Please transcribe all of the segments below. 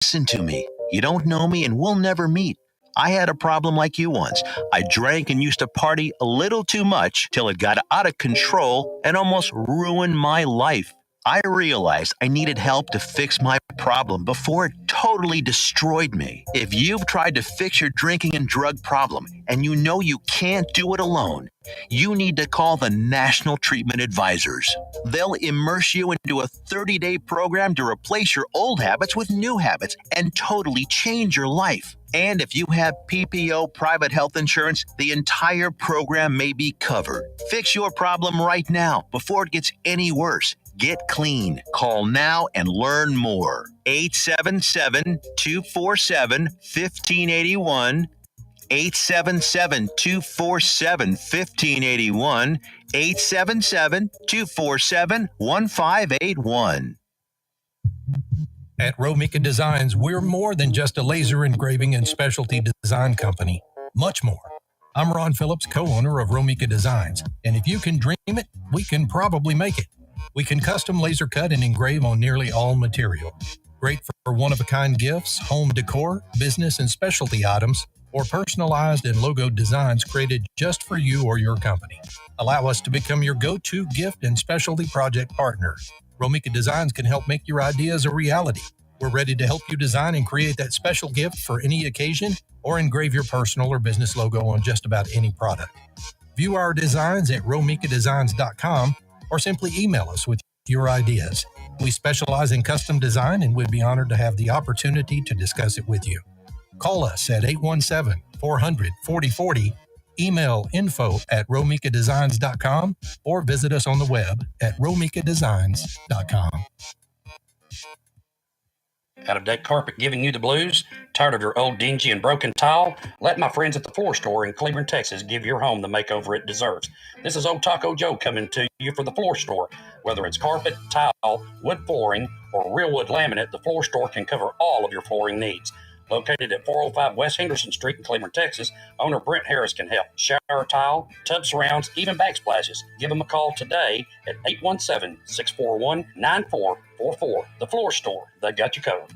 Listen to me. You don't know me and we'll never meet. I had a problem like you once. I drank and used to party a little too much till it got out of control and almost ruined my life. I realized I needed help to fix my problem before it totally destroyed me. If you've tried to fix your drinking and drug problem and you know you can't do it alone, you need to call the National Treatment Advisors. They'll immerse you into a 30-day program to replace your old habits with new habits and totally change your life. And if you have PPO private health insurance, the entire program may be covered. Fix your problem right now before it gets any worse. Get clean. Call now and learn more. 877-247-1581. 877-247-1581. 877-247-1581. At Romika Designs, we're more than just a laser engraving and specialty design company. Much more. I'm Ron Phillips, co-owner of Romika Designs, and if you can dream it, we can probably make it. We can custom laser cut and engrave on nearly all material. Great for one-of-a-kind gifts, home decor, business and specialty items, or personalized and logoed designs created just for you or your company. Allow us to become your go-to gift and specialty project partner. Romika Designs can help make your ideas a reality. We're ready to help you design and create that special gift for any occasion or engrave your personal or business logo on just about any product. View our designs at romikadesigns.com or simply email us with your ideas. We specialize in custom design and would be honored to have the opportunity to discuss it with you. Call us at 817-400-4040, email info@romikadesigns.com, or visit us on the web at romikadesigns.com. Out-of-date carpet giving you the blues? Tired of your old dingy and broken tile? Let my friends at the Floor Store in Cleveland, Texas give your home the makeover it deserves. This is Old Taco Joe coming to you for the Floor Store. Whether it's carpet, tile, wood flooring, or real wood laminate, the Floor Store can cover all of your flooring needs. Located at 405 West Henderson Street in Cleveland, Texas, owner Brent Harris can help. Shower tile, tub surrounds, even backsplashes. Give them a call today at 817-641-9444. The Floor Store, they got you covered.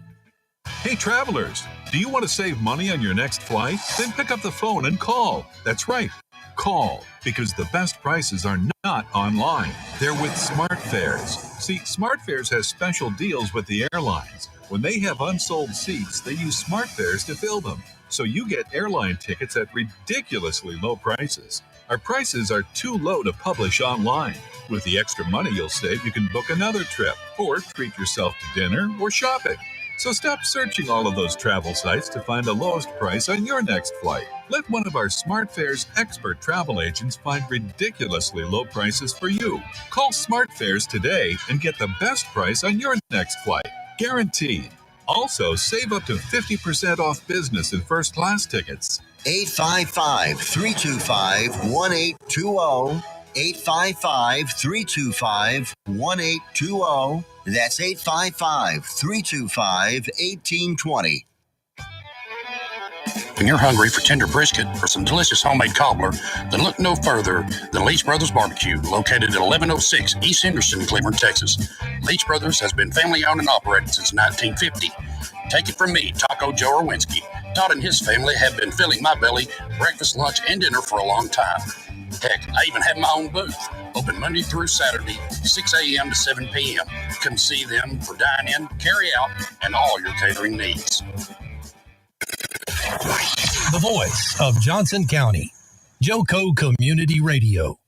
Hey travelers, do you want to save money on your next flight? Then pick up the phone and call. That's right, call, because the best prices are not online. They're with SmartFares. See, SmartFares has special deals with the airlines. When they have unsold seats, they use SmartFares to fill them. So you get airline tickets at ridiculously low prices. Our prices are too low to publish online. With the extra money you'll save, you can book another trip or treat yourself to dinner or shopping. So stop searching all of those travel sites to find the lowest price on your next flight. Let one of our SmartFares expert travel agents find ridiculously low prices for you. Call SmartFares today and get the best price on your next flight. Guaranteed. Also, save up to 50% off business and first class tickets. 855-325-1820. 855-325-1820. That's 855-325-1820. When you're hungry for tender brisket or some delicious homemade cobbler, then look no further than Leach Brothers Barbecue, located at 1106 East Henderson in Cleveland, Texas. Leach Brothers has been family owned and operated since 1950. Take it from me, Taco Joe Orwinski. Todd and his family have been filling my belly breakfast, lunch, and dinner for a long time. Heck, I even have my own booth, open Monday through Saturday, 6 a.m. to 7 p.m. Come see them for dine-in, carry-out, and all your catering needs. The voice of Johnson County, Joco Community Radio.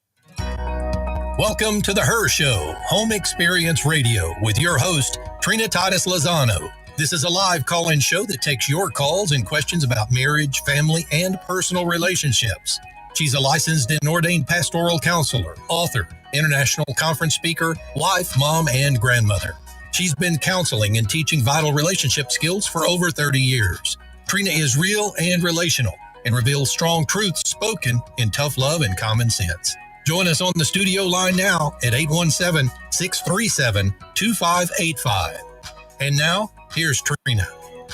Welcome to the Her Show, Home Experience Radio, with your host, Trina Titus Lozano. This is a live call-in show that takes your calls and questions about marriage, family, and personal relationships. She's a licensed and ordained pastoral counselor, author, international conference speaker, wife, mom, and grandmother. She's been counseling and teaching vital relationship skills for over 30 years. Trina is real and relational and reveals strong truths spoken in tough love and common sense. Join us on the studio line now at 817-637-2585. And now, here's Trina.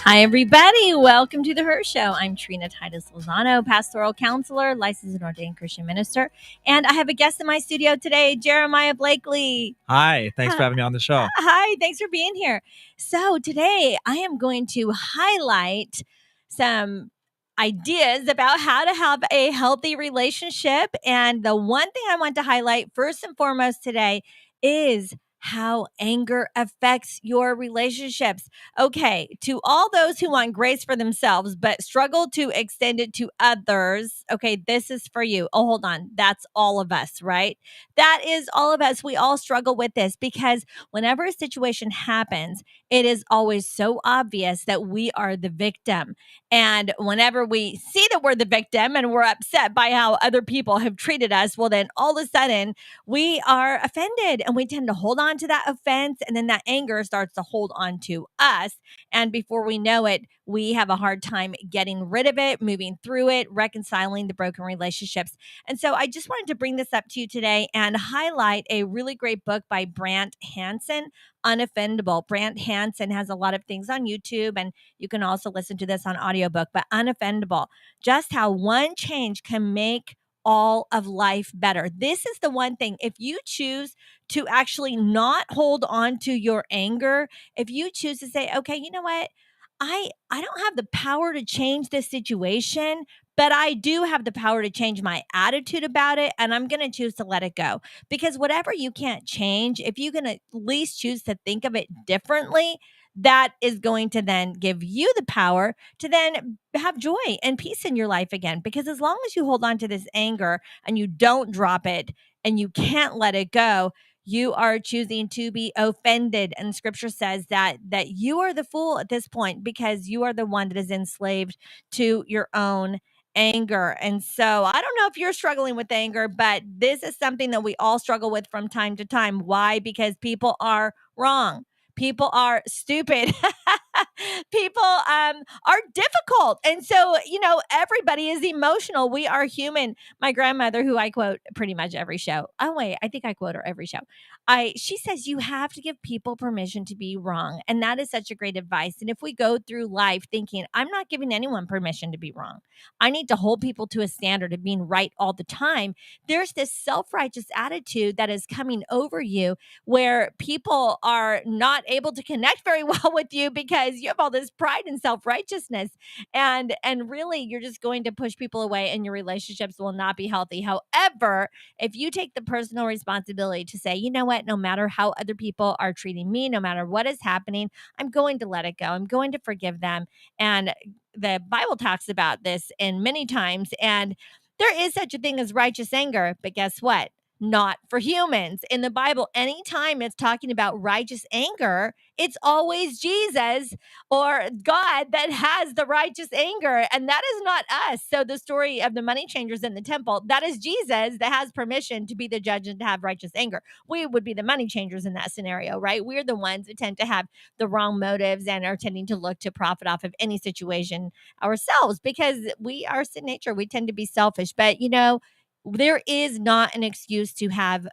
Hi, everybody. Welcome to the Her Show. I'm Trina Titus Lozano, pastoral counselor, licensed and ordained Christian minister. And I have a guest in my studio today, Jeremiah Blakely. Hi, thanks for having me on the show. Hi, thanks for being here. So today I am going to highlight some ideas about how to have a healthy relationship. And the one thing I want to highlight first and foremost today is how anger affects your relationships. Okay, to all those who want grace for themselves but struggle to extend it to others, okay, this is for you. Oh, hold on. That's all of us, right? That is all of us. We all struggle with this because whenever a situation happens, it is always so obvious that we are the victim. And whenever we see that we're the victim and we're upset by how other people have treated us, well, then all of a sudden we are offended and we tend to hold on to that offense. And then that anger starts to hold on to us. And before we know it, we have a hard time getting rid of it, moving through it, reconciling the broken relationships. And so I just wanted to bring this up to you today and highlight a really great book by Brant Hansen, Unoffendable. Brant Hansen has a lot of things on YouTube, and you can also listen to this on audiobook, but Unoffendable, just how one change can make all of life better. This is the one thing. If you choose to actually not hold on to your anger, if you choose to say, okay, you know what? I don't have the power to change this situation, but I do have the power to change my attitude about it, and I'm going to choose to let it go. Because whatever you can't change, if you can at least choose to think of it differently, that is going to then give you the power to then have joy and peace in your life again. Because as long as you hold on to this anger and you don't drop it and you can't let it go, you are choosing to be offended. And scripture says that you are the fool at this point because you are the one that is enslaved to your own anger. And so I don't know if you're struggling with anger, but this is something that we all struggle with from time to time. Why? Because people are People are stupid. People are difficult. And so, everybody is emotional. We are human. My grandmother, who I quote pretty much every show. Oh, wait, I think I quote her every show. She says you have to give people permission to be wrong. And that is such a great advice. And if we go through life thinking, I'm not giving anyone permission to be wrong, I need to hold people to a standard of being right all the time, there's this self-righteous attitude that is coming over you where people are not able to connect very well with you because you have all this pride and self-righteousness, and really you're just going to push people away and your relationships will not be healthy. However, if you take the personal responsibility to say, you know what, no matter how other people are treating me, no matter what is happening, I'm going to let it go. I'm going to forgive them. And the Bible talks about this in many times, and there is such a thing as righteous anger, but guess what? Not for humans. In the Bible, anytime it's talking about righteous anger, it's always Jesus or God that has the righteous anger, and that is not us. So the story of the money changers in the temple, that is Jesus that has permission to be the judge and to have righteous anger. We would be the money changers in that scenario, right? We're the ones who tend to have the wrong motives and are tending to look to profit off of any situation ourselves because we are sin nature. We tend to be selfish, but there is not an excuse to have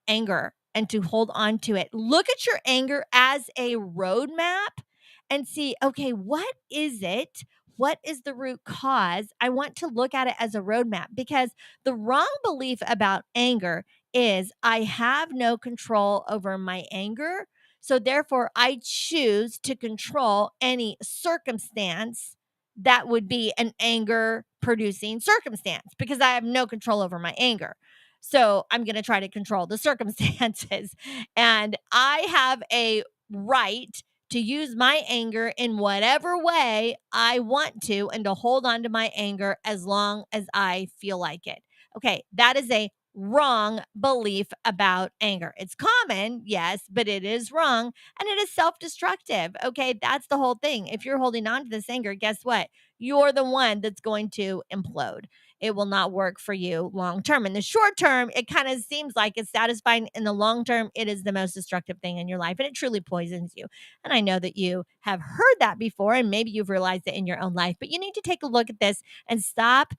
anger and to hold on to it. Look at your anger as a roadmap and see, okay, what is it? What is the root cause? I want to look at it as a roadmap because the wrong belief about anger is I have no control over my anger. So therefore, I choose to control any circumstance that would be an anger producing circumstance because I have no control over my anger. So I'm going to try to control the circumstances. And I have a right to use my anger in whatever way I want to and to hold on to my anger as long as I feel like it. Okay, that is a wrong belief about anger. It's common, yes, but it is wrong and it is self-destructive. Okay, that's the whole thing. If you're holding on to this anger, guess what? You're the one that's going to implode. It will not work for you long term. In the short term, it kind of seems like it's satisfying. In the long term, it is the most destructive thing in your life and it truly poisons you. And I know that you have heard that before and maybe you've realized it in your own life, but you need to take a look at this and stop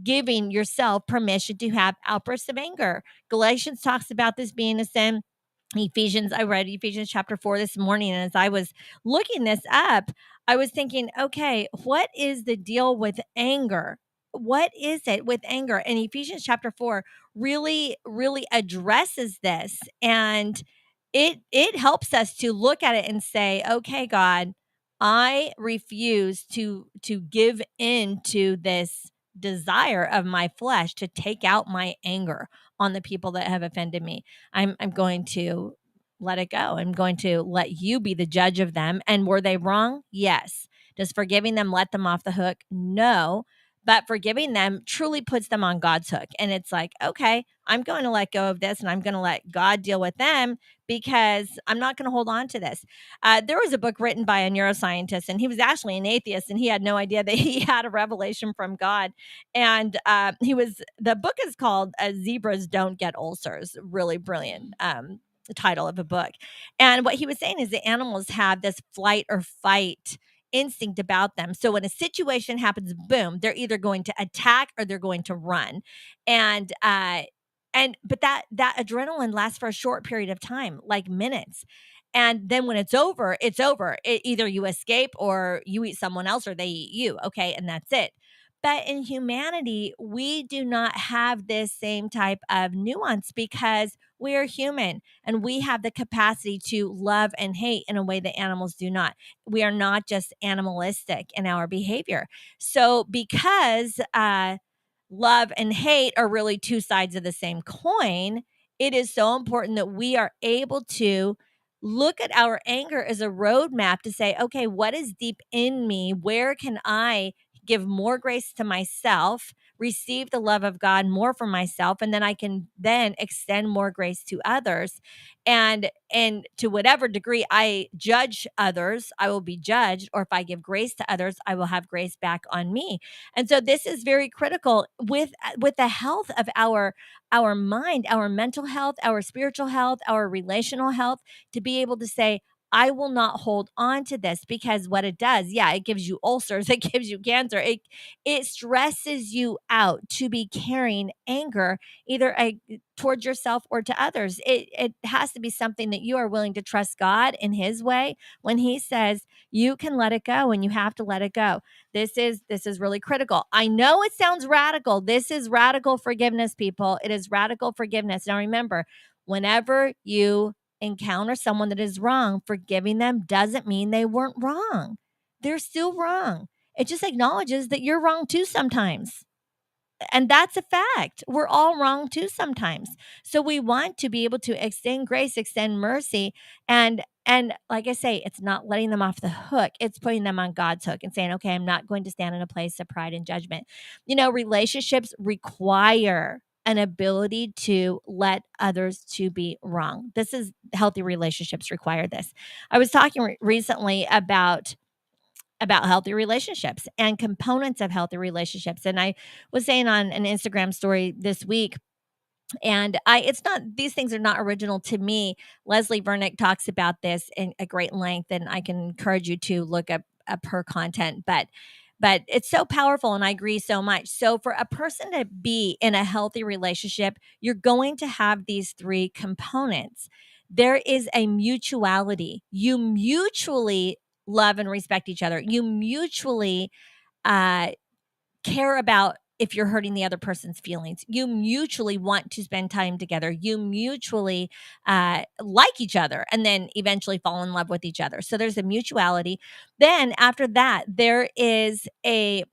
giving yourself permission to have outbursts of anger. Galatians talks about this being a sin. I read Ephesians chapter 4 this morning. And as I was looking this up, I was thinking, okay, what is the deal with anger? What is it with anger? And Ephesians chapter 4 really, really addresses this. And it helps us to look at it and say, okay, God, I refuse to give in to this desire of my flesh to take out my anger on the people that have offended me. I'm going to let it go. I'm going to let you be the judge of them. And were they wrong? Yes. Does forgiving them let them off the hook? No. But forgiving them truly puts them on God's hook. And it's like, okay, I'm going to let go of this and I'm going to let God deal with them because I'm not going to hold on to this. There was a book written by a neuroscientist, and he was actually an atheist, and he had no idea that he had a revelation from God. And the book is called Zebras Don't Get Ulcers. Really brilliant title of a book. And what he was saying is that animals have this flight or fight instinct about them. So when a situation happens, boom, they're either going to attack or they're going to run. And but that adrenaline lasts for a short period of time, like minutes. And then when it's over, it's over. Either you escape or you eat someone else or they eat you. Okay. And that's it. But in humanity, we do not have this same type of nuance because we are human and we have the capacity to love and hate in a way that animals do not. We are not just animalistic in our behavior. So, because love and hate are really two sides of the same coin, it is so important that we are able to look at our anger as a roadmap to say, okay, what is deep in me? Where can I give more grace to myself, receive the love of God more for myself, and then I can then extend more grace to others. And to whatever degree I judge others, I will be judged, or if I give grace to others, I will have grace back on me. And so this is very critical with the health of our mind, our mental health, our spiritual health, our relational health, to be able to say, I will not hold on to this, because what it does, yeah, it gives you ulcers, it gives you cancer, it stresses you out to be carrying anger either towards yourself or to others. It has to be something that you are willing to trust God in His way when He says you can let it go and you have to let it go. This is really critical. I know it sounds radical. This is radical forgiveness, people. It is radical forgiveness. Now remember, whenever you encounter someone that is wrong, forgiving them doesn't mean they weren't wrong. They're still wrong. It just acknowledges that you're wrong too sometimes. And that's a fact. We're all wrong too sometimes. So we want to be able to extend grace, extend mercy, and like I say, it's not letting them off the hook. It's putting them on God's hook and saying, okay, I'm not going to stand in a place of pride and judgment. Relationships require an ability to let others to be wrong. This is healthy relationships require this. I was talking recently about healthy relationships and components of healthy relationships. And I was saying on an Instagram story this week, and it's not, these things are not original to me. Leslie Vernick talks about this in a great length, and I can encourage you to look up her content. But it's so powerful, and I agree so much. So for a person to be in a healthy relationship, you're going to have these three components. There is a mutuality. You mutually love and respect each other. You mutually uh, care about if you're hurting the other person's feelings. You mutually want to spend time together. You mutually like each other and then eventually fall in love with each other. So there's a mutuality. Then after that, there is and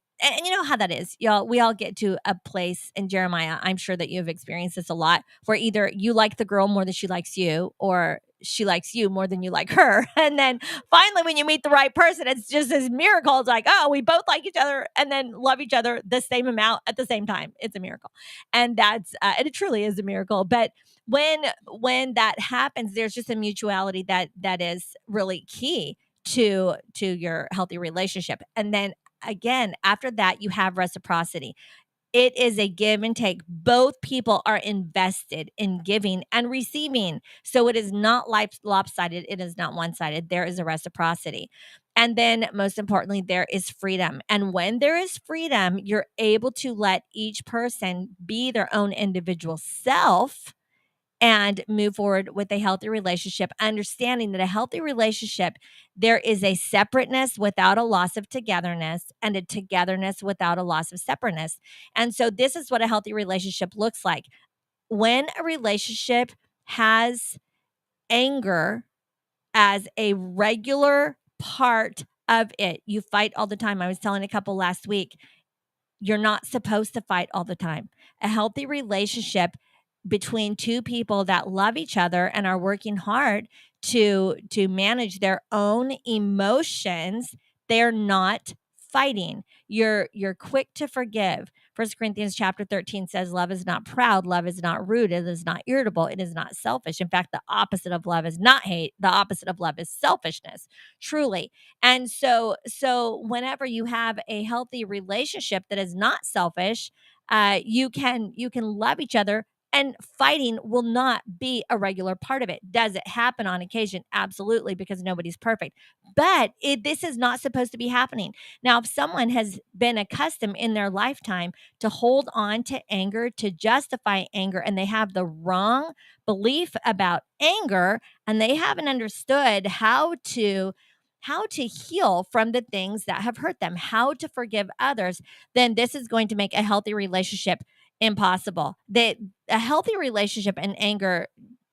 you know how that is, y'all. We all get to a place in Jeremiah. I'm sure that you've experienced this a lot, where either you like the girl more than she likes you, or she likes you more than you like her. And then finally, when you meet the right person, it's just this miracle. It's like, oh, we both like each other and then love each other the same amount at the same time. It's a miracle. And and it truly is a miracle. But when that happens, there's just a mutuality that is really key to your healthy relationship. And then again, after that, you have reciprocity. It is a give and take. Both people are invested in giving and receiving. So it is not lopsided. It is not one-sided. There is a reciprocity. And then most importantly, there is freedom. And when there is freedom, you're able to let each person be their own individual self and move forward with a healthy relationship, understanding that a healthy relationship, there is a separateness without a loss of togetherness and a togetherness without a loss of separateness. And so this is what a healthy relationship looks like. When a relationship has anger as a regular part of it, you fight all the time. I was telling a couple last week, you're not supposed to fight all the time. A healthy relationship between two people that love each other and are working hard to manage their own emotions, they're not fighting. You're quick to forgive. 1 Corinthians chapter 13 says, love is not proud, love is not rude, it is not irritable, it is not selfish. In fact, the opposite of love is not hate, the opposite of love is selfishness, truly. And so whenever you have a healthy relationship that is not selfish, you can love each other, and fighting will not be a regular part of it. Does it happen on occasion? Absolutely, because nobody's perfect. But this is not supposed to be happening. Now, if someone has been accustomed in their lifetime to hold on to anger, to justify anger, and they have the wrong belief about anger, and they haven't understood how to heal from the things that have hurt them, how to forgive others, then this is going to make a healthy relationship impossible. A healthy relationship and anger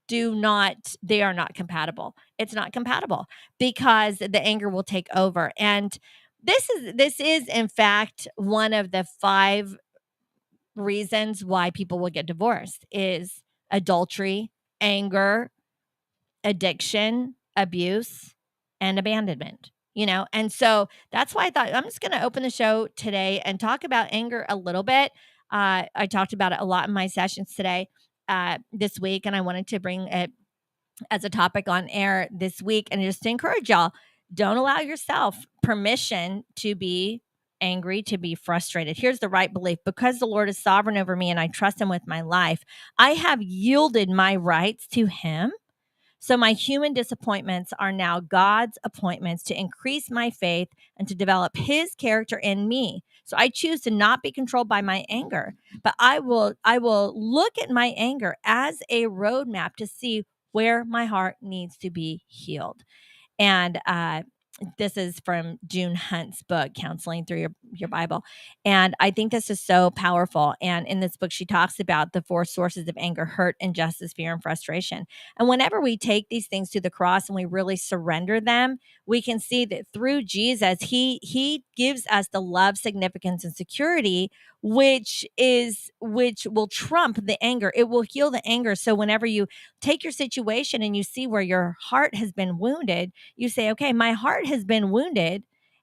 they are not compatible. It's not compatible because the anger will take over. And this is in fact one of the 5 reasons why people will get divorced is adultery, anger, addiction, abuse, and abandonment. And so that's why I thought I'm just going to open the show today and talk about anger a little bit. I talked about it a lot in my sessions today, this week, and I wanted to bring it as a topic on air this week, and just to encourage y'all, don't allow yourself permission to be angry, to be frustrated. Here's the right belief: because the Lord is sovereign over me and I trust him with my life, I have yielded my rights to him. So my human disappointments are now God's appointments to increase my faith and to develop his character in me. So I choose to not be controlled by my anger, but I will look at my anger as a roadmap to see where my heart needs to be healed. And this is from June Hunt's book, Counseling Through Your Bible. And I think this is so powerful. And in this book, she talks about the 4 sources of anger: hurt, injustice, fear, and frustration. And whenever we take these things to the cross and we really surrender them, we can see that through Jesus, he gives us the love, significance, and security, which will trump the anger. It will heal the anger. So whenever you take your situation and you see where your heart has been wounded, you say, okay, my heart has been wounded.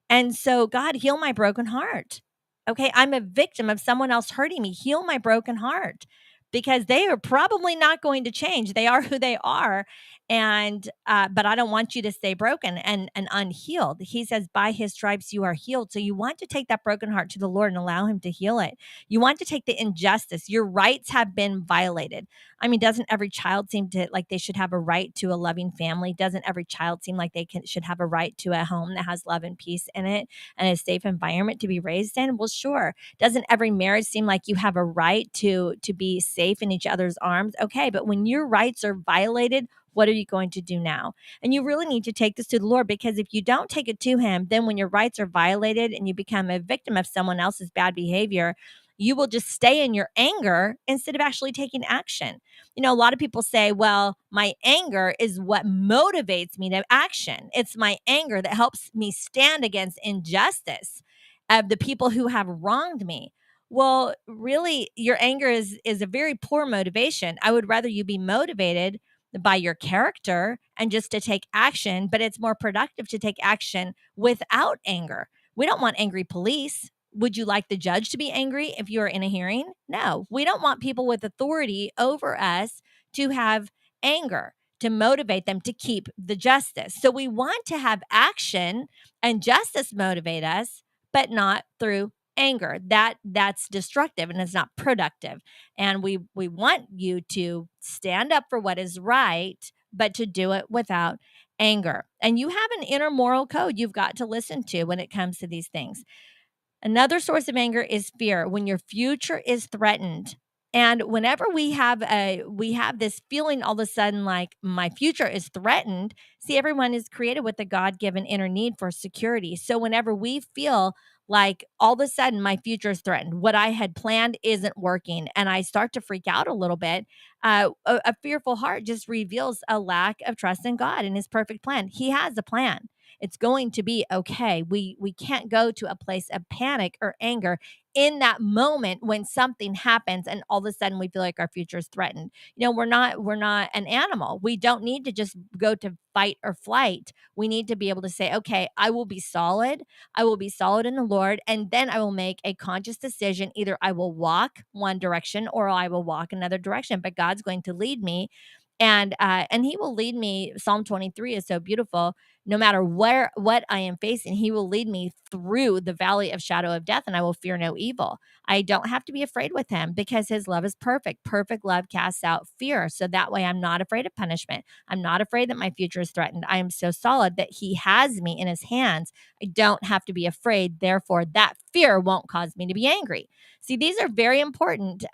And so, God, heal my broken heart. Okay, I'm a victim of someone else hurting me. Heal my broken heart, because they are probably not going to change. They are who they are. And, but I don't want you to stay broken and unhealed. He says, by his stripes you are healed. So you want to take that broken heart to the Lord and allow him to heal it. You want to take the injustice. Your rights have been violated. I mean, doesn't every child seem to like they should have a right to a loving family? Doesn't every child seem like they should have a right to a home that has love and peace in it and a safe environment to be raised in? Well, sure. Doesn't every marriage seem like you have a right to be safe in each other's arms? Okay, but when your rights are violated, what are you going to do now? And you really need to take this to the Lord, because if you don't take it to him, then when your rights are violated and you become a victim of someone else's bad behavior, you will just stay in your anger instead of actually taking action. A lot of people say, well, my anger is what motivates me to action. It's my anger that helps me stand against injustice of the people who have wronged me. Well, really, your anger is a very poor motivation. I would rather you be motivated by your character and just to take action, but it's more productive to take action without anger. We don't want angry police. Would you like the judge to be angry if you're in a hearing? No, we don't want people with authority over us to have anger to motivate them to keep the justice. So we want to have action and justice motivate us, but not through anger. That's destructive and it's not productive. And we want you to stand up for what is right, but to do it without anger. And you have an inner moral code you've got to listen to when it comes to these things. Another source of anger is fear. When your future is threatened, And whenever we have this feeling all of a sudden like my future is threatened, see, everyone is created with a God-given inner need for security. So whenever we feel like all of a sudden my future is threatened, what I had planned isn't working, and I start to freak out a little bit, a fearful heart just reveals a lack of trust in God and his perfect plan. He has a plan. It's going to be okay. We can't go to a place of panic or anger in that moment when something happens and all of a sudden we feel like our future is threatened. We're not an animal. We don't need to just go to fight or flight. We need to be able to say, okay, I will be solid. I will be solid in the Lord, and then I will make a conscious decision. Either I will walk one direction or I will walk another direction, but God's going to lead me. And he will lead me. Psalm 23 is so beautiful. No matter what I am facing, he will lead me through the valley of shadow of death, and I will fear no evil. I don't have to be afraid with him because his love is perfect. Perfect love casts out fear. So that way I'm not afraid of punishment. I'm not afraid that my future is threatened. I am so solid that he has me in his hands. I don't have to be afraid. Therefore, that fear won't cause me to be angry. See, these are very important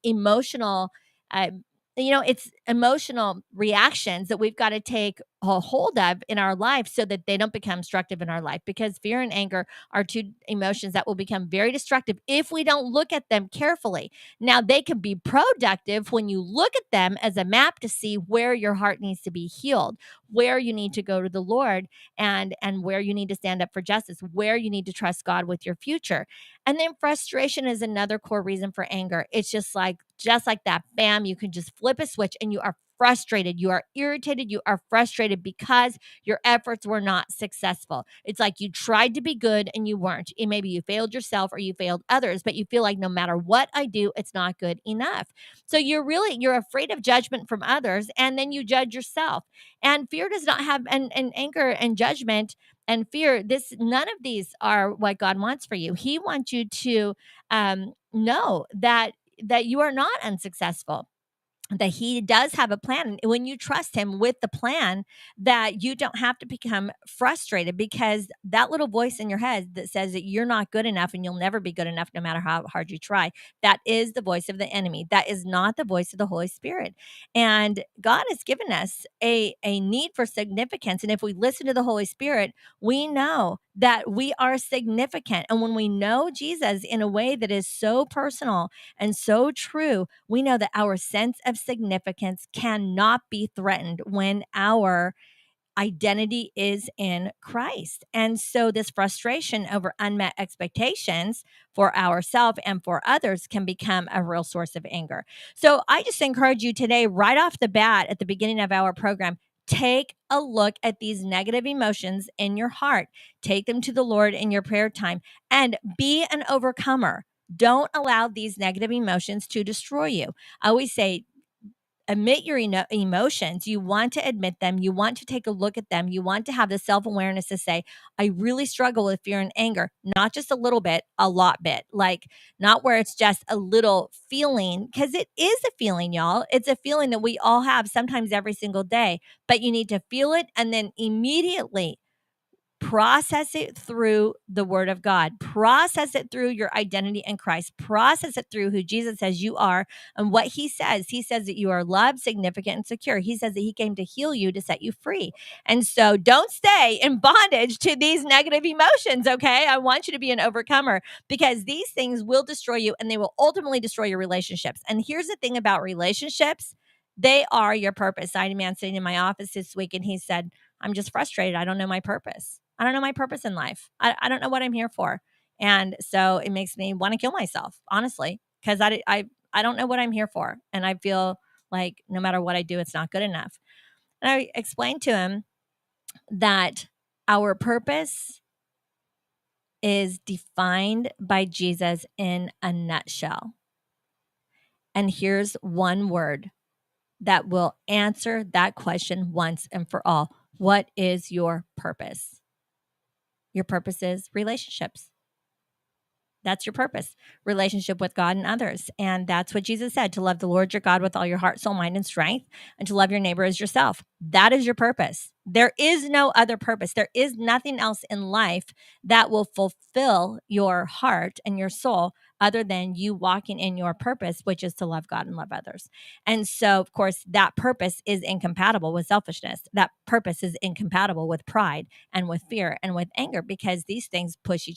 emotional uh, it's emotional reactions that we've got to take a hold of in our life so that they don't become destructive in our life, because fear and anger are two emotions that will become very destructive if we don't look at them carefully. Now, they can be productive when you look at them as a map to see where your heart needs to be healed, where you need to go to the Lord, and where you need to stand up for justice, where you need to trust God with your future. And then frustration is another core reason for anger. It's just like that, bam, you can just flip a switch and you are frustrated. You are irritated. You are frustrated because your efforts were not successful. It's like you tried to be good and you weren't. And maybe you failed yourself or you failed others, but you feel like no matter what I do, it's not good enough. So you're afraid of judgment from others, and then you judge yourself. And fear does not have, and anger and judgment and fear, none of these are what God wants for you. He wants you to know that you are not unsuccessful, that he does have a plan. And when you trust him with the plan, that you don't have to become frustrated, because that little voice in your head that says that you're not good enough and you'll never be good enough no matter how hard you try, that is the voice of the enemy. That is not the voice of the Holy Spirit. And God has given us a need for significance. And if we listen to the Holy Spirit, we know that we are significant. And when we know Jesus in a way that is so personal and so true, we know that our sense of significance cannot be threatened when our identity is in Christ. And so this frustration over unmet expectations for ourselves and for others can become a real source of anger. So I just encourage you today, right off the bat at the beginning of our program, take a look at these negative emotions in your heart. Take them to the Lord in your prayer time and be an overcomer. Don't allow these negative emotions to destroy you. I always say, admit your emotions. You want to admit them. You want to take a look at them. You want to have the self-awareness to say, I really struggle with fear and anger, not just a little bit, a lot bit, like not where it's just a little feeling, because it is a feeling, y'all. It's a feeling that we all have sometimes every single day, but you need to feel it and then immediately process it through the word of God, process it through your identity in Christ, process it through who Jesus says you are and what he says. He says that you are loved, significant, and secure. He says that he came to heal you, to set you free. And so don't stay in bondage to these negative emotions, okay? I want you to be an overcomer, because these things will destroy you and they will ultimately destroy your relationships. And here's the thing about relationships. They are your purpose. I had a man sitting in my office this week and he said, I'm just frustrated. I don't know my purpose. I don't know my purpose in life. I don't know what I'm here for. And so it makes me want to kill myself, honestly, because I don't know what I'm here for. And I feel like no matter what I do, it's not good enough. And I explained to him that our purpose is defined by Jesus in a nutshell. And here's one word that will answer that question once and for all. What is your purpose? Your purpose is relationships. That's your purpose, relationship with God and others. And that's what Jesus said, to love the Lord your God with all your heart, soul, mind, and strength, and to love your neighbor as yourself. That is your purpose. There is no other purpose. There is nothing else in life that will fulfill your heart and your soul other than you walking in your purpose, which is to love God and love others. And so, of course, that purpose is incompatible with selfishness. That purpose is incompatible with pride and with fear and with anger, because these things push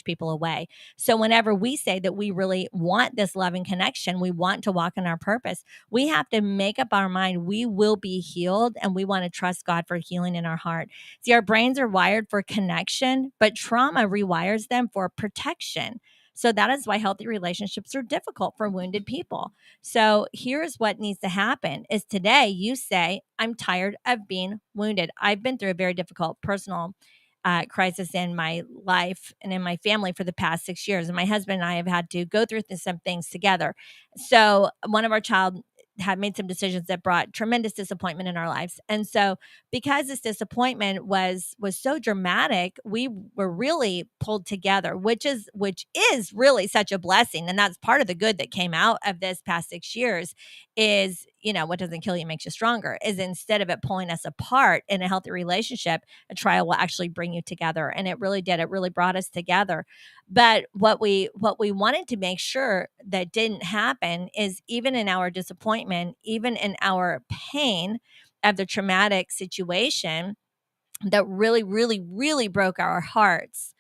people away. So whenever we say that we really want this loving connection, we want to walk in our purpose, we have to make up our mind we will be healed, and we want to trust God for healing in our heart. See, our brains are wired for connection, but trauma rewires them for protection. So that is why healthy relationships are difficult for wounded people. So here's what needs to happen is today you say, I'm tired of being wounded. I've been through a very difficult personal crisis in my life and in my family for the past 6 years. And my husband and I have had to go through some things together. So one of our child had made some decisions that brought tremendous disappointment in our lives. And so because this disappointment was so dramatic, we were really pulled together, which is really such a blessing. And that's part of the good that came out of this past 6 years is, what doesn't kill you makes you stronger, is instead of it pulling us apart in a healthy relationship, a trial will actually bring you together. And it really did. It really brought us together. But what we wanted to make sure that didn't happen is even in our disappointment, even in our pain of the traumatic situation that really, really, really broke our hearts,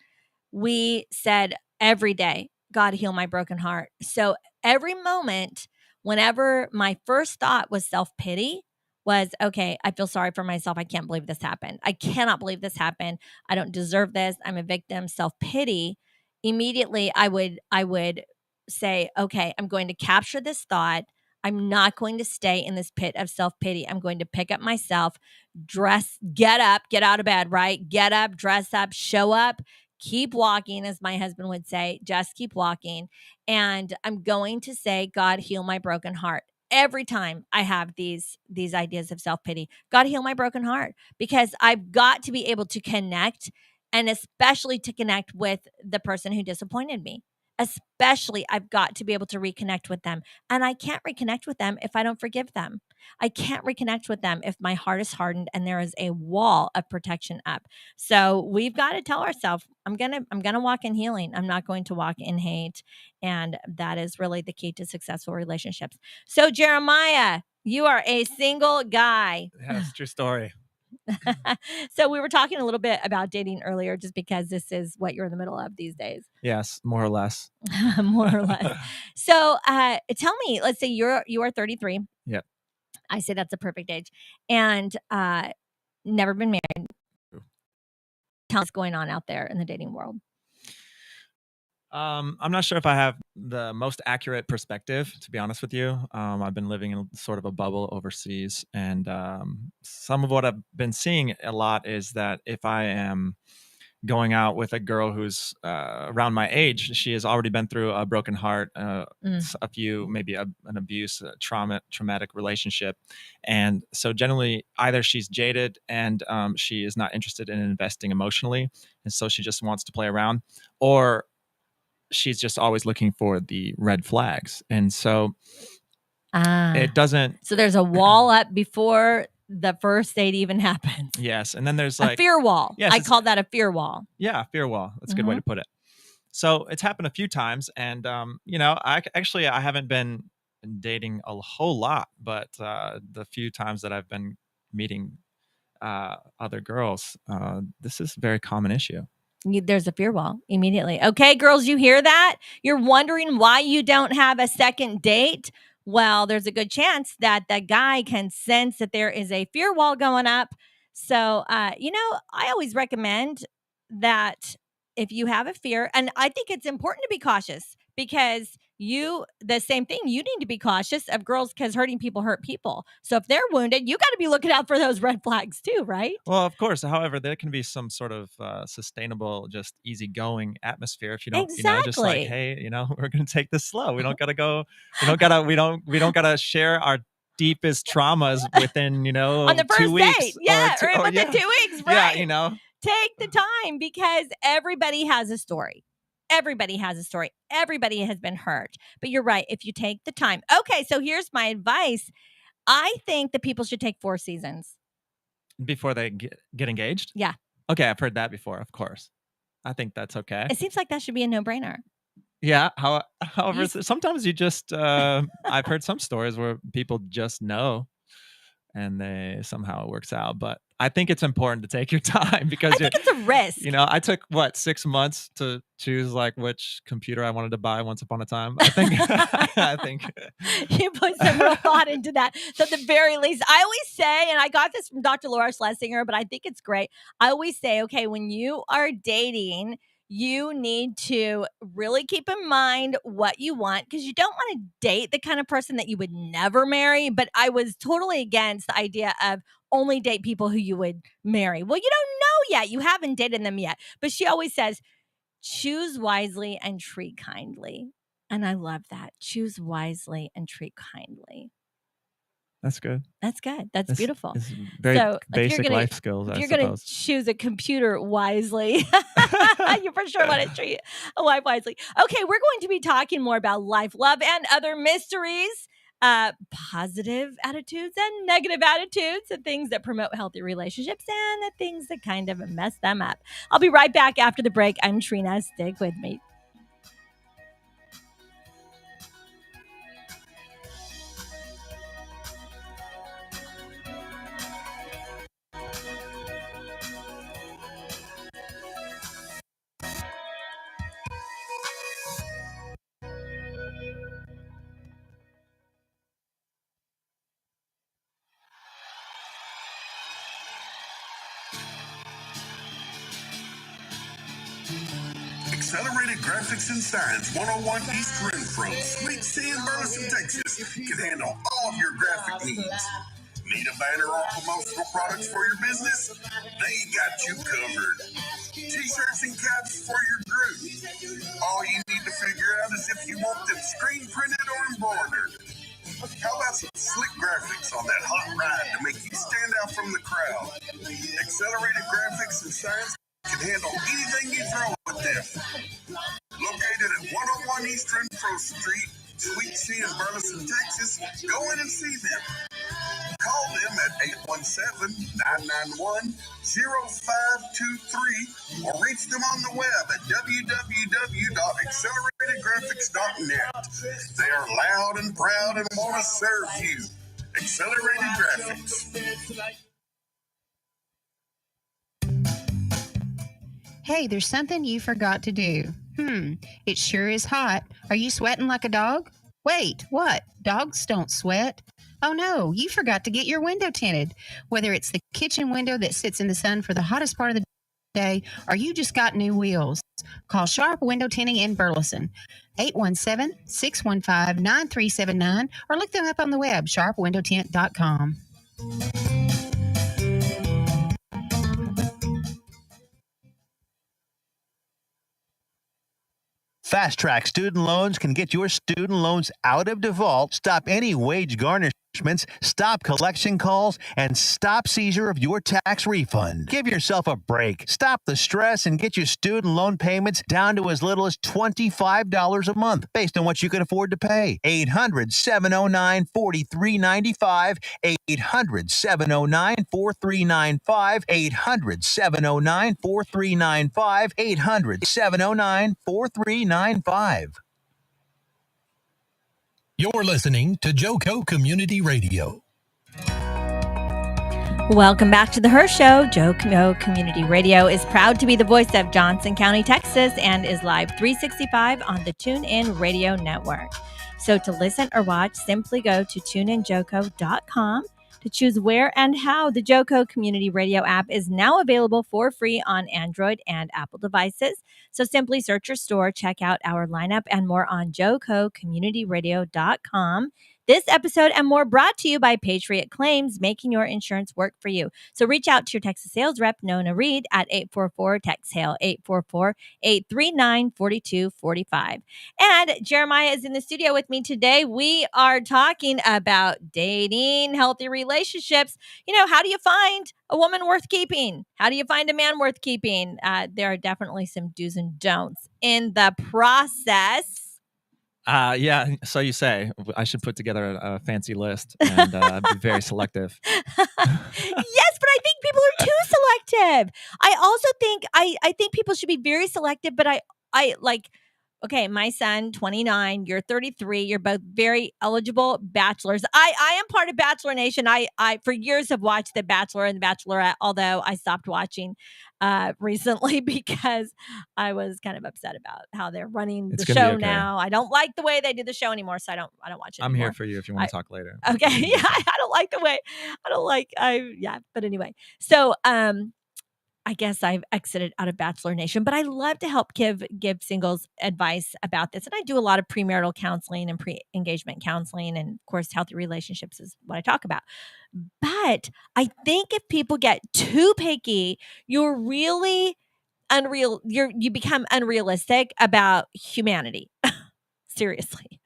we said every day, God, heal my broken heart. So every moment, whenever my first thought was self-pity, was, okay, I feel sorry for myself. I can't believe this happened. I cannot believe this happened. I don't deserve this. I'm a victim. Self-pity. Immediately, I would say, okay, I'm going to capture this thought. I'm not going to stay in this pit of self-pity. I'm going to pick up myself, get up, get out of bed, right? Get up, dress up, show up. Keep walking, as my husband would say, just keep walking. And I'm going to say, God, heal my broken heart. Every time I have these ideas of self-pity, God, heal my broken heart, because I've got to be able to connect, and especially to connect with the person who disappointed me. Especially, I've got to be able to reconnect with them. And I can't reconnect with them if I don't forgive them. I can't reconnect with them if my heart is hardened and there is a wall of protection up. So we've got to tell ourselves, I'm gonna walk in healing. I'm not going to walk in hate. And that is really the key to successful relationships. So Jeremiah, you are a single guy. Yeah, it's a true story. So we were talking a little bit about dating earlier, just because this is what you're in the middle of these days. Yes, more or less. More or less. So tell me, let's say you are 33. Yep. I say that's a perfect age. And never been married. Tell us what's going on out there in the dating world. I'm not sure if I have the most accurate perspective, to be honest with you. I've been living in sort of a bubble overseas, and some of what I've been seeing a lot is that if I am going out with a girl who's around my age, she has already been through a broken heart, a few, maybe an abuse, traumatic relationship. And so generally either she's jaded and she is not interested in investing emotionally, and so she just wants to play around, or she's just always looking for the red flags. And so it doesn't. So there's a wall up before the first date even happens. Yes. And then there's a fear wall. Yes, I call that a fear wall. Yeah, fear wall. That's a good way to put it. So it's happened a few times. And, I haven't been dating a whole lot, but the few times that I've been meeting other girls, this is a very common issue. There's a fear wall immediately. Okay, girls, you hear that? You're wondering why you don't have a second date? Well, there's a good chance that the guy can sense that there is a fear wall going up. So, I always recommend that if you have a fear, and I think it's important to be cautious, because the same thing, you need to be cautious of girls, because hurting people hurt people. So if they're wounded, you got to be looking out for those red flags too, right? Well, of course. However, there can be some sort of sustainable, just easygoing atmosphere if you don't, just like, hey, we're going to take this slow. We don't got to go. We don't got to share our deepest traumas within, on the first 2 weeks. Date. Yeah, or within 2 weeks, right? Yeah, Take the time, because everybody has a story. Everybody has a story. Everybody has been hurt. But you're right, if you take the time. Okay, so here's my advice. I think that people should take 4 seasons. Before they get engaged? Yeah. Okay, I've heard that before, of course. I think that's okay. It seems like that should be a no-brainer. Yeah. However, sometimes you just, I've heard some stories where people just know and they somehow it works out. But I think it's important to take your time because I think it's a risk. I took 6 months to choose like which computer I wanted to buy once upon a time. I think I think you put some real thought into that. So at the very least, I always say, and I got this from Dr. Laura Schlesinger, but I think it's great. I always say, okay, when you are dating, you need to really keep in mind what you want because you don't want to date the kind of person that you would never marry. But I was totally against the idea of only date people who you would marry. Well, you don't know yet. You haven't dated them yet. But she always says, choose wisely and treat kindly. And I love that. Choose wisely and treat kindly. That's good. That's good. That's beautiful. It's very basic life skills, if you're going to choose a computer wisely, you for sure want to treat a wife wisely. Okay, we're going to be talking more about life, love, and other mysteries, positive attitudes and negative attitudes, and things that promote healthy relationships and the things that kind of mess them up. I'll be right back after the break. I'm Trina. Stick with me. Accelerated Graphics and Science 101 East Renfro, Suite C in Burleson, Texas, can handle all of your graphic needs. Need a banner or promotional products for your business? They got you covered. T-shirts and caps for your group. All you need to figure out is if you want them screen printed or embroidered. How about some slick graphics on that hot ride to make you stand out from the crowd? Accelerated Graphics and Science can handle anything you throw at them. Located at 101 East Renfro Street, Suite C in Burleson, Texas, go in and see them. Call them at 817-991-0523 or reach them on the web at www.acceleratedgraphics.net. They are loud and proud and want to serve you. Accelerated Graphics. Hey, there's something you forgot to do. It sure is hot. Are you sweating like a dog? Wait, what? Dogs don't sweat. Oh no, you forgot to get your window tinted. Whether it's the kitchen window that sits in the sun for the hottest part of the day, or you just got new wheels, call Sharp Window Tinting in Burleson, 817-615-9379, or look them up on the web, sharpwindowtint.com. Fast Track Student Loans can get your student loans out of default, stop any wage garnishments, stop collection calls, and stop seizure of your tax refund. Give yourself a break. Stop the stress and get your student loan payments down to as little as $25 a month based on what you can afford to pay. 800-709-4395, 800-709-4395, 800-709-4395, 800-709-4395. You're listening to JoCo Community Radio. Welcome back to the Her Show. JoCo Community Radio is proud to be the voice of Johnson County, Texas, and is live 365 on the TuneIn Radio Network. So to listen or watch, simply go to tuneinjoco.com to choose where and how. The JoCo Community Radio app is now available for free on Android and Apple devices. So simply search your store, check out our lineup and more on jococommunityradio.com. This episode and more brought to you by Patriot Claims, making your insurance work for you. So reach out to your Texas sales rep, Nona Reed, at 844-TEX-HAIL, 844-839-4245. And Jeremiah is in the studio with me today. We are talking about dating, healthy relationships. You know, how do you find a woman worth keeping? How do you find a man worth keeping? There are definitely some do's and don'ts in the process. Yeah, so you say. I should put together a fancy list and be very selective. Yes, but I think people are too selective. I also think I think people should be very selective, but I like, okay, my son, 29, you're 33, you're both very eligible bachelors. I am part of Bachelor Nation. I for years have watched The Bachelor and The Bachelorette, although I stopped watching recently because I was kind of upset about how they're running It's the gonna be show okay. now. I don't like the way they do the show anymore, so I don't watch it I'm anymore. here for you if you want to talk later. Okay. Yeah, I don't like the way. But anyway. So I guess I've exited out of Bachelor Nation, but I love to help give singles advice about this. And I do a lot of premarital counseling and pre-engagement counseling, and of course healthy relationships is what I talk about. But I think if people get too picky, you're really you become unrealistic about humanity. Seriously.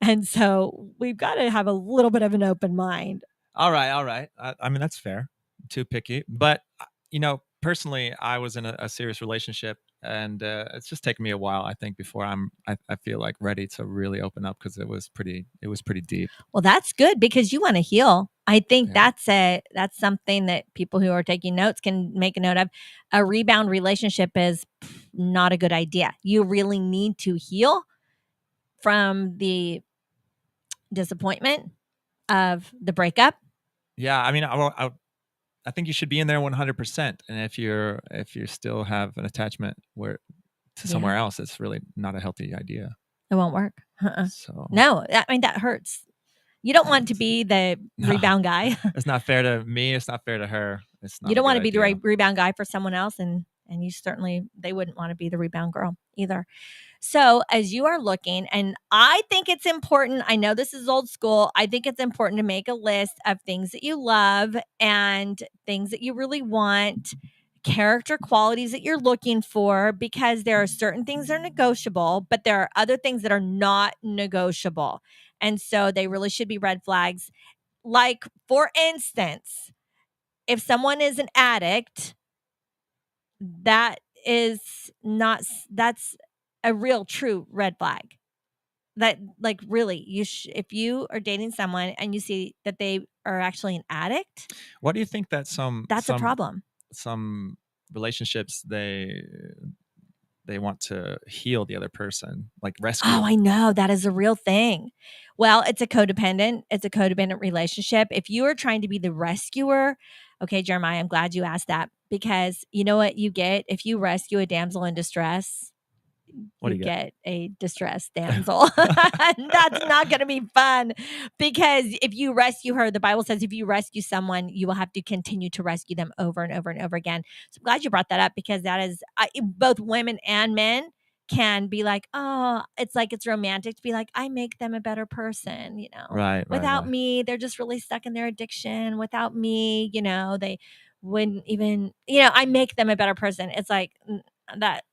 And so we've got to have a little bit of an open mind. All right. I mean, that's fair. Too picky. But, personally, I was in a serious relationship, and it's just taken me a while, I think, before I feel like ready to really open up, because it was pretty deep. Well, that's good, because you want to heal. I think that's something that people who are taking notes can make a note of. A rebound relationship is not a good idea. You really need to heal from the disappointment of the breakup. Yeah, I mean, I think you should be in there 100%. And if you still have an attachment to somewhere else, it's really not a healthy idea. It won't work. So no, I mean, that hurts. You don't want to be the rebound guy. It's not fair to me. It's not fair to her. It's not. You don't want to be the rebound guy for someone else, and they wouldn't want to be the rebound girl either. So as you are looking, and I think it's important, I know this is old school, I think it's important to make a list of things that you love and things that you really want, character qualities that you're looking for, because there are certain things that are negotiable, but there are other things that are not negotiable. And so they really should be red flags. Like, for instance, if someone is an addict, that's a real true red flag. That, like, really, if you are dating someone and you see that they are actually an addict, what do you think that that's a problem? Some relationships, they want to heal the other person, like rescue. Oh, I know. That is a real thing. Well, it's a codependent relationship. If you are trying to be the rescuer, okay, Jeremiah, I'm glad you asked that, because you know what you get if you rescue a damsel in distress? What do you get? A distressed damsel. That's not going to be fun, because if you rescue her, the Bible says if you rescue someone, you will have to continue to rescue them over and over and over again. So I'm glad you brought that up, because that is both women and men can be like, oh, it's like, it's romantic to be like, I make them a better person, Right. Without me, they're just really stuck in their addiction. Without me, they wouldn't even, I make them a better person. It's like that.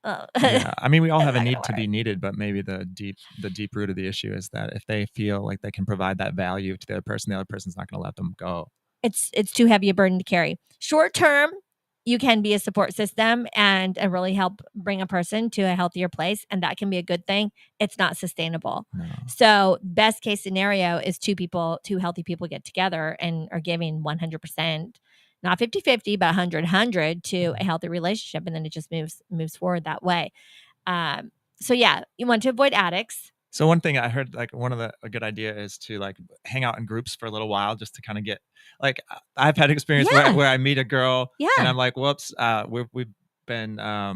Yeah, I mean, we all have a need to be needed, but maybe the deep root of the issue is that if they feel like they can provide that value to the other person's not going to let them go. It's too heavy a burden to carry. Short term, you can be a support system and really help bring a person to a healthier place, and that can be a good thing. It's not sustainable. No. So best case scenario is two healthy people get together and are giving 100%. Not 50-50, but 100-100 to a healthy relationship. And then it just moves forward that way. So yeah, you want to avoid addicts. So one thing I heard, like a good idea is to like hang out in groups for a little while, just to kind of get, like, I've had experience where I meet a girl and I'm like, whoops, we've been, how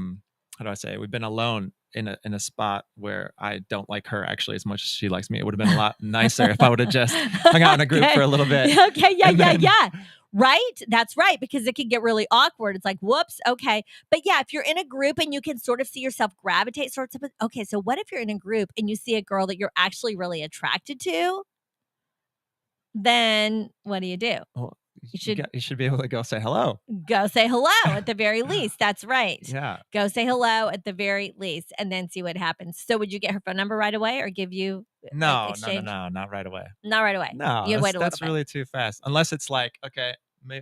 do I say, we've been alone in a spot where I don't like her actually as much as she likes me. It would have been a lot nicer if I would have just hung out in a group for a little bit. Okay. Yeah. Right? That's right. Because it can get really awkward. It's like, whoops. Okay. But yeah, if you're in a group and you can sort of see yourself gravitate okay. So what if you're in a group and you see a girl that you're actually really attracted to? Then what do you do? Well, you should be able to go say hello. Go say hello at the very least. That's right. Yeah. Go say hello at the very least, and then see what happens. So would you get her phone number right away, or give you No, exchange? No, not right away. Not right away. No, You'd wait a little that's bit. really too fast. Unless it's like, okay,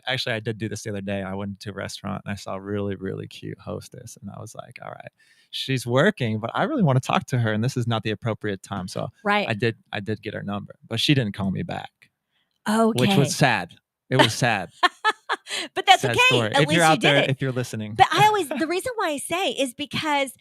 actually I did do this the other day. I went to a restaurant and I saw a really, really cute hostess, and I was like, all right, she's working, but I really want to talk to her, and this is not the appropriate time. So right. I did get her number, but she didn't call me back. Okay. Which was sad. It was sad. But that's Sad okay. story. At If least you're you out did there, it. if you're listening. But the reason why I say is because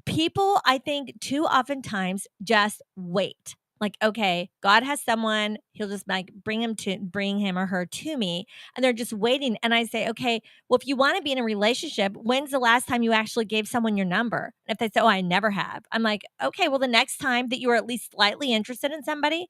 people, I think, too oftentimes just wait. Like, okay, God has someone, he'll just like bring him or her to me, and they're just waiting. And I say, okay, well, if you want to be in a relationship, when's the last time you actually gave someone your number? And if they say, oh, I never have, I'm like, okay, well, the next time that you are at least slightly interested in somebody,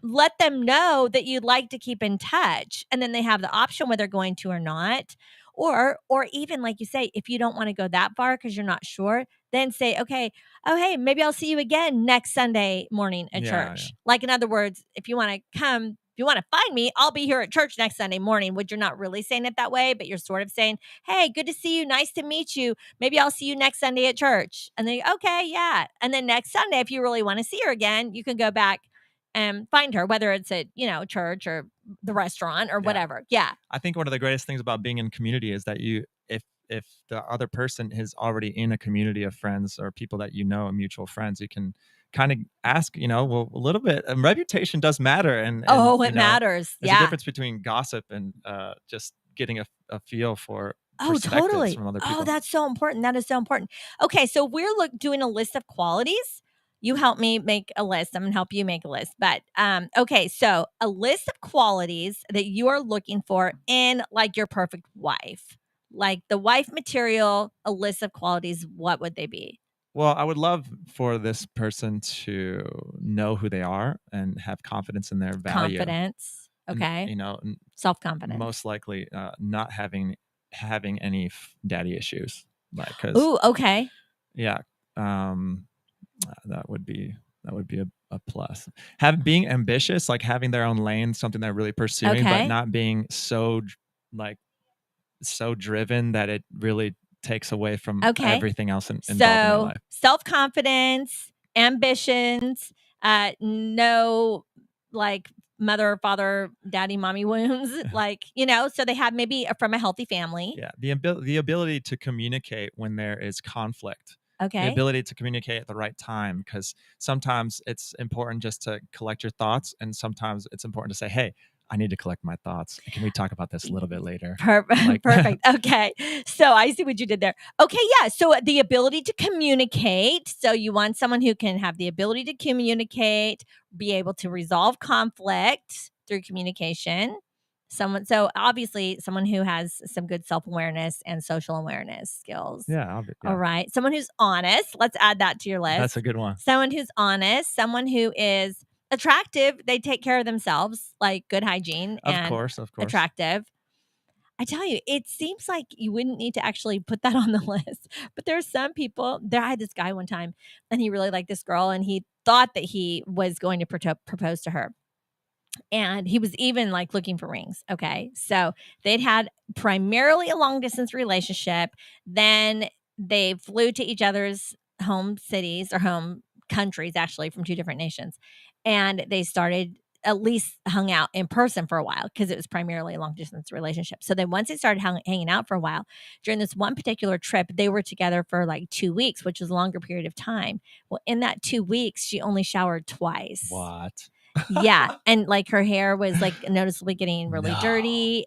let them know that you'd like to keep in touch, and then they have the option whether they're going to or not. Or even like you say, if you don't want to go that far because you're not sure, then say, okay, oh hey, maybe I'll see you again next Sunday morning at church. Like, in other words, if you want to find me, I'll be here at church next Sunday morning, which you're not really saying it that way, but you're sort of saying, hey, good to see you, nice to meet you, maybe I'll see you next Sunday at church. And then, okay, yeah. And then next Sunday, if you really want to see her again, you can go back and find her, whether it's at, church or the restaurant or whatever. Yeah. I think one of the greatest things about being in community is that if the other person is already in a community of friends or people that mutual friends, you can kind of ask, well, a little bit. And reputation does matter. And it matters. There's a difference between gossip and just getting a feel for perspectives totally from other people. Oh, that's so important. That is so important. Okay, so we're doing a list of qualities. You help me make a list. I'm going to help you make a list. But okay, so a list of qualities that you are looking for in like your perfect wife. Like the wife material, a list of qualities, what would they be? Well, I would love for this person to know who they are and have confidence in their value. Confidence. Okay. And, self-confidence. Most likely not having any daddy issues. Like, ooh, okay. Yeah. That would be a plus. Being ambitious, like having their own lane, something they're really pursuing, but not being so driven that it really takes away from everything else involved in their life. Self-confidence, ambitions, no like mother, father, daddy, mommy wounds, like, so they have maybe from a healthy family. Yeah. The ability to communicate when there is conflict. Okay. The ability to communicate at the right time, because sometimes it's important just to collect your thoughts, and sometimes it's important to say, hey, I need to collect my thoughts. Can we talk about this a little bit later? Perfect. Okay. So I see what you did there. Okay. Yeah. So the ability to communicate. So you want someone who can have the ability to communicate, be able to resolve conflict through communication. So obviously someone who has some good self-awareness and social awareness skills. Yeah. All right. Someone who's honest. Let's add that to your list. That's a good one. Someone who's honest, someone who is attractive. They take care of themselves, like good hygiene. Of course. Attractive. I tell you, it seems like you wouldn't need to actually put that on the list. But there's some people. I had this guy one time, and he really liked this girl, and he thought that he was going to propose to her. And he was even like looking for rings. Okay. So they'd had primarily a long distance relationship. Then they flew to each other's home cities or home countries, actually from two different nations. And they started at least hung out in person for a while because it was primarily a long distance relationship. So then once they started hanging out for a while, during this one particular trip, they were together for like 2 weeks, which was a longer period of time. Well, in that 2 weeks, she only showered twice. What? Yeah. And like her hair was like noticeably getting really dirty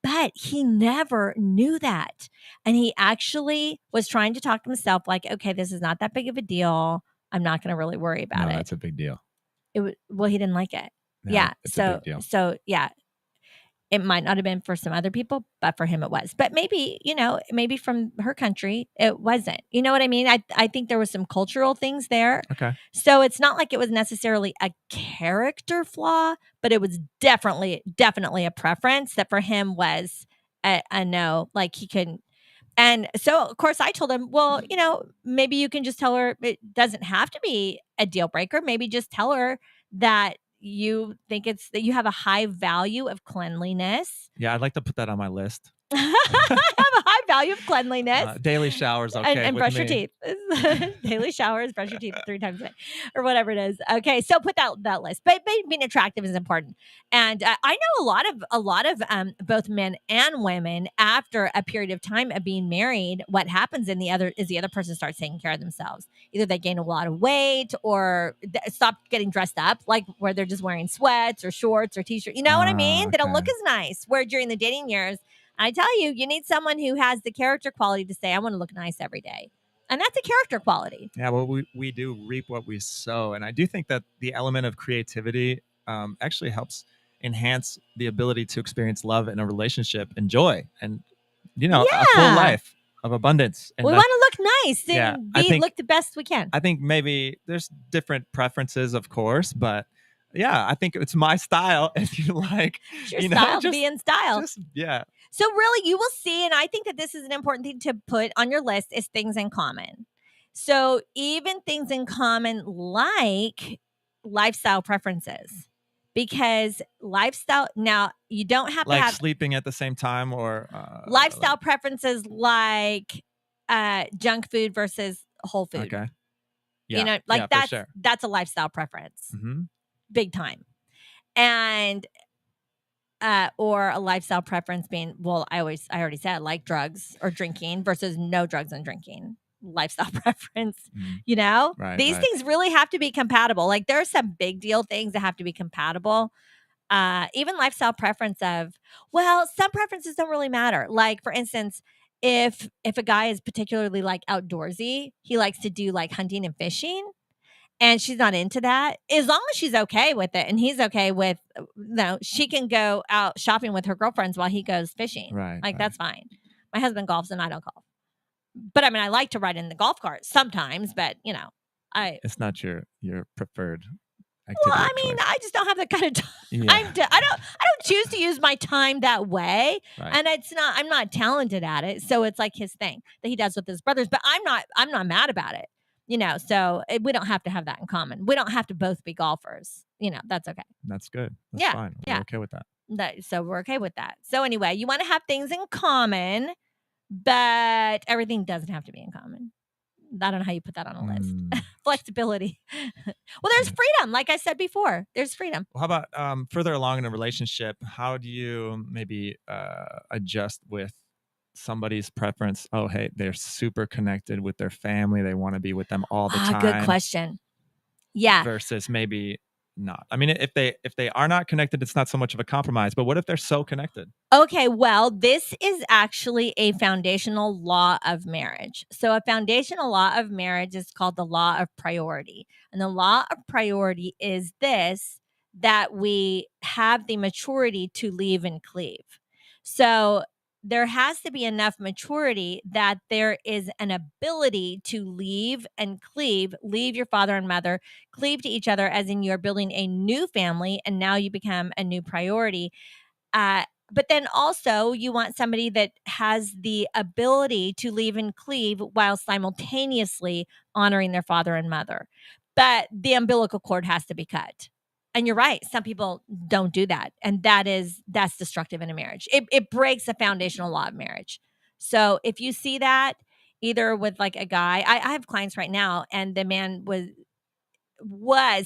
but he never knew that. And he actually was trying to talk to himself like, okay, this is not that big of a deal. I'm not going to really worry about it. That's a big deal. Well, he didn't like it. Yeah. It's a big deal. So yeah. It might not have been for some other people, but for him it was. But maybe, maybe from her country, it wasn't. You know what I mean? I think there was some cultural things there. Okay. So it's not like it was necessarily a character flaw, but it was definitely a preference that for him was a no. Like he couldn't. And so, of course, I told him, well, maybe you can just tell her it doesn't have to be a deal breaker. Maybe just tell her that you think that you have a high value of cleanliness. Yeah, I'd like to put that on my list. I have a high value of cleanliness. Daily showers, okay, and with brush your me. teeth. Daily showers, brush your teeth 3 times a day, or whatever it is. Okay, so put that list. But being attractive is important, and I know a lot of both men and women after a period of time of being married. What happens the other person starts taking care of themselves. Either they gain a lot of weight or stop getting dressed up, like where they're just wearing sweats or shorts or t-shirts. You know what I mean? They don't look Okay. as nice. Where during the dating years, I tell you, you need someone who has the character quality to say, I want to look nice every day. And that's a character quality. Yeah, well, we do reap what we sow. And I do think that the element of creativity actually helps enhance the ability to experience love in a relationship and joy and, a full Yeah. life of abundance. And We want to look nice and look the best we can. I think maybe there's different preferences, of course, but yeah, I think it's my style. If you like, It's your style to be in style. Yeah. So really, you will see, and I think that this is an important thing to put on your list, is things in common. So even things in common like lifestyle preferences. Because lifestyle, now you don't have Like to have sleeping at the same time or lifestyle preferences like junk food versus whole food. Okay. Yeah. That's a lifestyle preference. Mm-hmm. Big time. And or a lifestyle preference being, well, I already said, like drugs or drinking versus no drugs and drinking. Lifestyle preference, Right, these things really have to be compatible. Like there are some big deal things that have to be compatible. Even lifestyle preference of, well, some preferences don't really matter. Like for instance, if a guy is particularly like outdoorsy, he likes to do like hunting and fishing, and she's not into that, as long as she's okay with it and he's okay with, she can go out shopping with her girlfriends while he goes fishing. Right. That's fine. My husband golfs and I don't golf. But I mean, I like to ride in the golf cart sometimes, but it's not your preferred activity. Well, I mean, I just don't have that kind of time. Yeah. I don't choose to use my time that way. Right. And I'm not talented at it. So it's like his thing that he does with his brothers, but I'm not mad about it. So we don't have to have that in common. We don't have to both be golfers. That's okay. That's good. That's fine. We're okay with that. So we're okay with that. So anyway, you want to have things in common, but everything doesn't have to be in common. I don't know how you put that on a list. Flexibility. Well, there's freedom. Like I said before, there's freedom. Well, how about further along in a relationship? How do you maybe adjust with somebody's preference? Oh, hey, they're super connected with their family. They want to be with them all the time. Good question. Yeah. Versus maybe not. I mean, if they are not connected, it's not so much of a compromise. But what if they're so connected? Okay, well, this is actually a foundational law of marriage. So a foundational law of marriage is called the law of priority. And the law of priority is this, that we have the maturity to leave and cleave. So there has to be enough maturity that there is an ability to leave and cleave, leave your father and mother, cleave to each other, as in you're building a new family and now you become a new priority. But then also you want somebody that has the ability to leave and cleave while simultaneously honoring their father and mother. But the umbilical cord has to be cut. And you're right. Some people don't do that. And that's destructive in a marriage. It breaks a foundational law of marriage. So if you see that either with like a guy, I have clients right now, and the man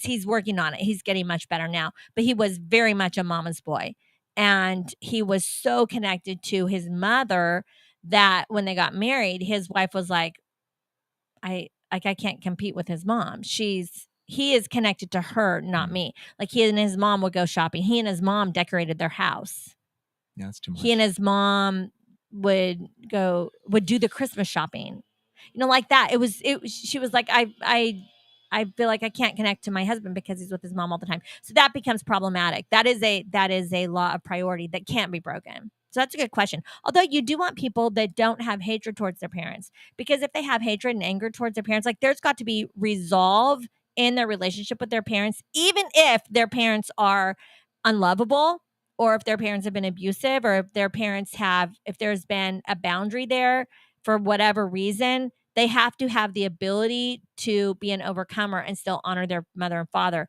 he's working on it. He's getting much better now, but he was very much a mama's boy. And he was so connected to his mother that when they got married, his wife was like, I can't compete with his mom. He is connected to her, not me. Like he and his mom would go shopping. He and his mom decorated their house. Yeah, that's too much. He and his mom would do the Christmas shopping, like that. She was like, I feel like I can't connect to my husband because he's with his mom all the time. So that becomes problematic. That is a law of priority that can't be broken. So that's a good question. Although you do want people that don't have hatred towards their parents, because if they have hatred and anger towards their parents, like there's got to be resolve in their relationship with their parents, even if their parents are unlovable, or if their parents have been abusive, or if there's been a boundary there for whatever reason. They have to have the ability to be an overcomer and still honor their mother and father.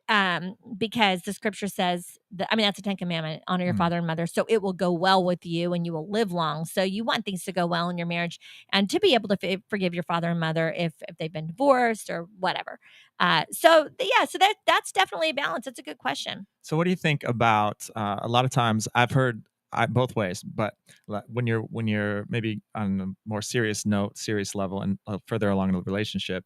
because the scripture says that, I mean, that's the 10th commandment, honor your father and mother, so it will go well with you and you will live long. So you want things to go well in your marriage and to be able to forgive your father and mother if they've been divorced or whatever. So that's definitely a balance. That's a good question. So what do you think about a lot of times I've heard both ways, but when you're maybe on a more serious note, serious level, and further along in the relationship,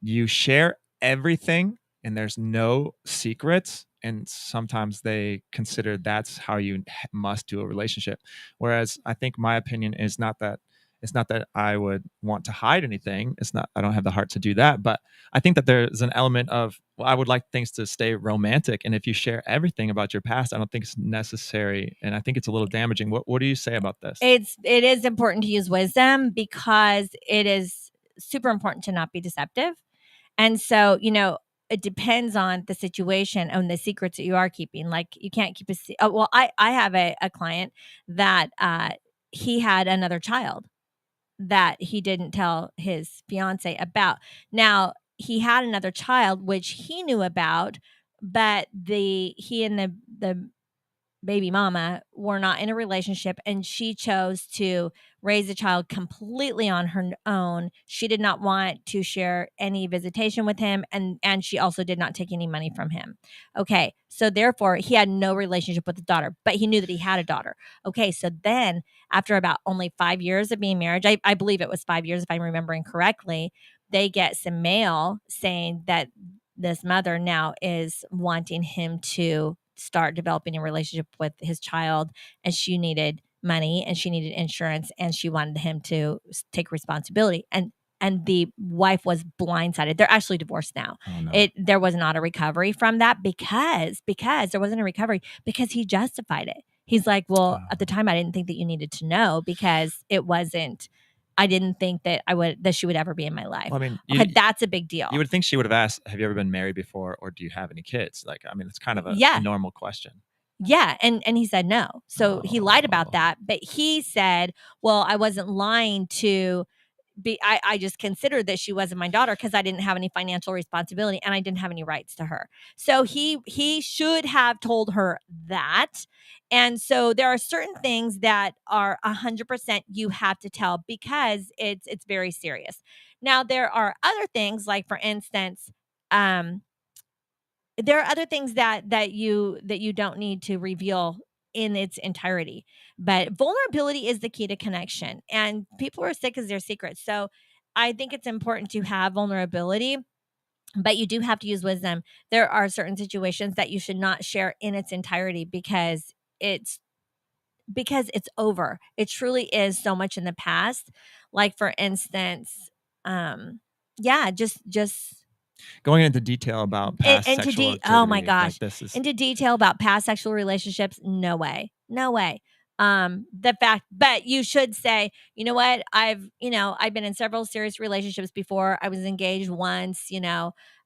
you share everything and there's no secrets, and sometimes they consider that's how you must do a relationship. Whereas I think my opinion is not that. It's not that I would want to hide anything. It's not, I don't have the heart to do that. But I think that there's an element of, well, I would like things to stay romantic. And if you share everything about your past, I don't think it's necessary. And I think it's a little damaging. What do you say about this? It is important to use wisdom because it is super important to not be deceptive. And so, it depends on the situation and the secrets that you are keeping. Like you can't keep I have a client that he had another child that he didn't tell his fiance about. Now, he had another child which he knew about, but he and the baby mama were not in a relationship, and she chose to raise the child completely on her own. She did not want to share any visitation with him, and she also did not take any money from him. Okay, so therefore he had no relationship with the daughter, but he knew that he had a daughter. Okay, so then after about only 5 years of being married, I believe it was 5 years if I'm remembering correctly, they get some mail saying that this mother now is wanting him to start developing a relationship with his child, and she needed money and she needed insurance and she wanted him to take responsibility. And the wife was blindsided. They're actually divorced now. Oh, no. There was not a recovery from that because there wasn't a recovery because he justified it. He's like, well, at the time I didn't think that you needed to know because I didn't think that she would ever be in my life. Well, I mean, okay, that's a big deal. You would think she would have asked, have you ever been married before, or do you have any kids? Like, I mean, it's kind of a normal question. Yeah. And he said no. So he lied about that. But he said, well, I wasn't lying to I just considered that she wasn't my daughter because I didn't have any financial responsibility and I didn't have any rights to her. So he should have told her that. And so there are certain things that are 100% you have to tell because it's very serious. Now there are other things, like for instance, there are other things that you don't need to reveal in its entirety, but vulnerability is the key to connection, and people are sick as their secrets. So I think it's important to have vulnerability, but you do have to use wisdom. There are certain situations that you should not share in its entirety because it's over. It truly is so much in the past. Like for instance, just going into detail about past sexual activity. Oh my gosh. Like into detail about past sexual relationships. No way. But you should say, you know what? I've been in several serious relationships before. I was engaged once,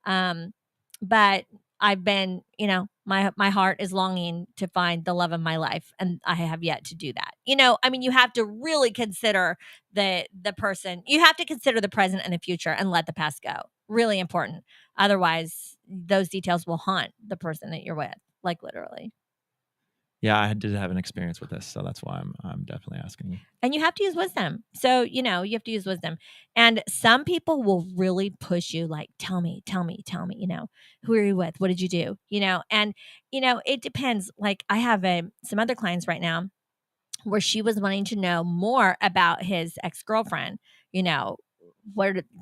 but I've been, my heart is longing to find the love of my life, and I have yet to do that. You have to really consider the person. You have to consider the present and the future and let the past go. Really important. Otherwise, those details will haunt the person that you're with, like literally. Yeah, I did have an experience with this, so that's why I'm definitely asking you. And you have to use wisdom. So, you have to use wisdom. And some people will really push you, like, tell me, who are you with? What did you do? And, it depends. Like, I have some other clients right now where she was wanting to know more about his ex-girlfriend,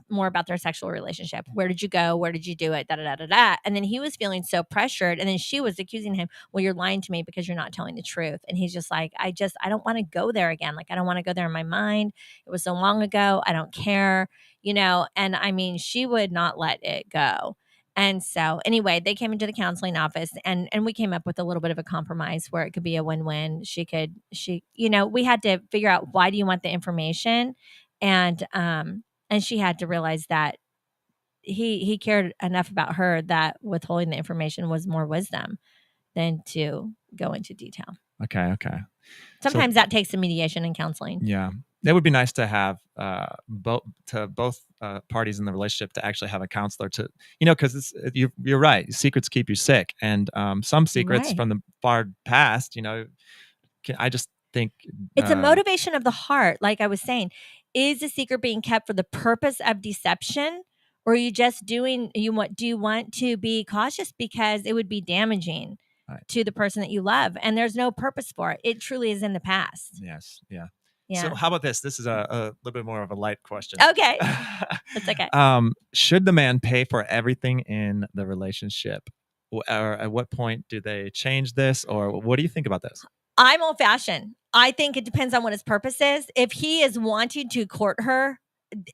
more about their sexual relationship. Where did you go? Where did you do it? Da, da, da, da, da. And then he was feeling so pressured. And then she was accusing him, well, you're lying to me because you're not telling the truth. And he's just like, I don't want to go there again. Like, I don't want to go there in my mind. It was so long ago. I don't care, and I mean, she would not let it go. And so anyway, they came into the counseling office and we came up with a little bit of a compromise where it could be a win-win. We had to figure out, why do you want the information? And she had to realize that he cared enough about her that withholding the information was more wisdom than to go into detail. Okay. Sometimes that takes some mediation and counseling. Yeah. it would be nice to have both parties in the relationship to actually have a counselor to, because you're right. Secrets keep you sick, and some secrets Right. from the far past, I just think It's a motivation of the heart. Like I was saying, is the secret being kept for the purpose of deception? Or are you just do you want to be cautious because it would be damaging Right. to the person that you love, and there's no purpose for it. It truly is in the past. Yes. Yeah. Yeah. So how about this? This is a little bit more of a light question. Okay. That's okay. Should the man pay for everything in the relationship? Or at what point do they change this? Or what do you think about this? I'm old fashioned. I think it depends on what his purpose is. If he is wanting to court her,